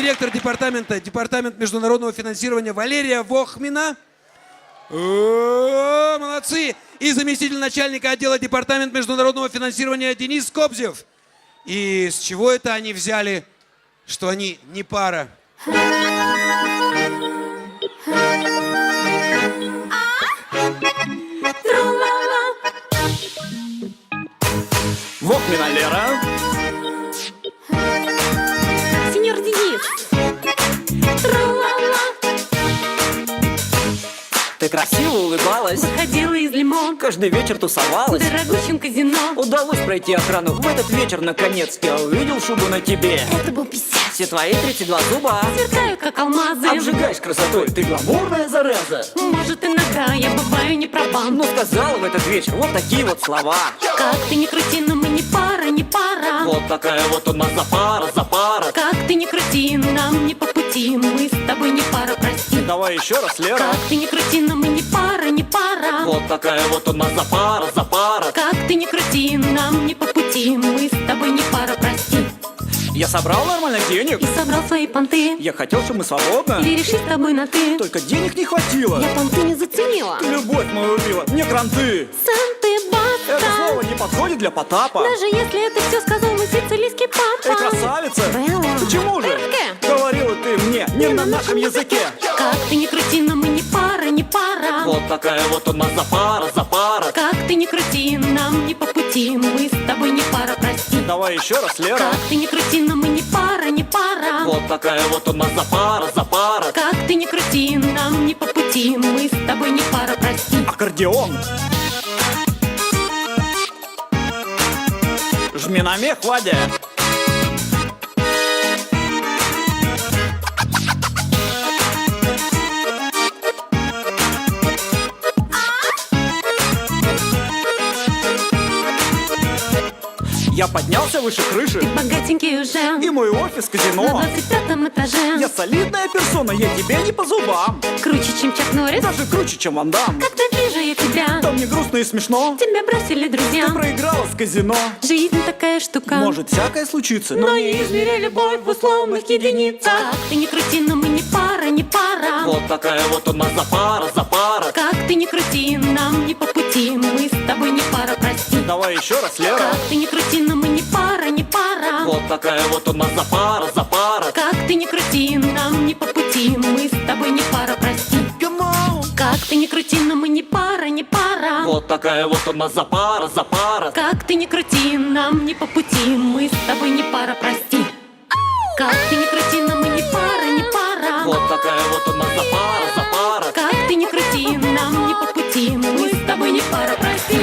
директор департамент международного финансирования Валерия Вохмина. О, молодцы! И заместитель начальника отдела департамент международного финансирования Денис Кобзев. И с чего это они взяли, что они не пара? Вохмина Лера. Сеньор Денис. Ты красиво улыбалась, Выходила из лимон каждый вечер в тусовалась. дорогущем казино. Удалось пройти охрану в этот вечер наконец. Я увидел шубу на тебе. Это был писец. Все твои 32 зуба Сверкают, как алмазы. обжигаешь красотой, ты гламурная зараза. Может, иногда я бываю не права. Но сказала в этот вечер вот такие вот слова. Как ты не крути, но мы не пара, не пара. Вот такая вот у нас запара, запара. Как ты не крути, нам не по пути. Мы с тобой не пара, прости. Давай еще раз, Лера. Как ты не крути, но мы не пара, не пара. Вот такая вот у нас запара, запара. Как ты не крути, нам не по пути. Мы с тобой не пара, прости. Я собрал нормально денег. И собрал свои понты. Я хотел, чтобы мы свободно. Или решить с тобой на ты. Только денег не хватило. Я понты не заценила. Любовь мою убила, мне кранты. Сам ты Это баста. слово не подходит для Потапа. Даже если это все сказал мой сицилийский папа. Эй, красавица! Белла. Почему же? Эрке. Говорила ты мне не на нашем языке. Как ты не крути, но мы не пара, не пара. Вот такая вот у нас запара, запара. Как ты не крути, нам не по пути. Мы с тобой не пара, прости. Давай еще раз, Лера. Как ты не крути, но мы не пара, не пара. Вот такая вот у нас запара, запара. Как ты не крути, нам не по пути. Мы с тобой не пара, прости. Аккордеон. Жми на мех, Вадя. Я поднялся выше крыши, Богатенький уже и мой офис на казино. 25-м этаже. Я солидная персона, я тебе не по зубам. Круче, чем Чак Норрис. Даже круче, чем Ван Дам. Когда вижу я тебя, Да мне грустно и смешно. тебя бросили друзья. Ты проиграла в казино. Жизнь такая штука. Может всякое случиться, Но не измеряй любовь в условных единицах. Как ты не крути, но мы не пара, не пара. вот такая вот у нас запара, запара. Как ты не крути, нам не по пути. Мы с тобой не пара, прости. Давай еще раз, Лера. Как ты не крути, но мы не пара, не пара. Вот такая вот у нас запара, запара. Как ты не крути, нам не по пути. Мы с тобой не пара, прости. Come on. Как ты не крути, но мы не пара, не пара. Вот такая вот у нас запара, запара. Как ты не крути, нам не по пути. Мы с тобой не пара, прости. Как ты не крути, но мы не пара, не пара. Вот такая вот у нас запара, запара. Как ты не крути, нам не по пути. Мы с тобой не пара, прости.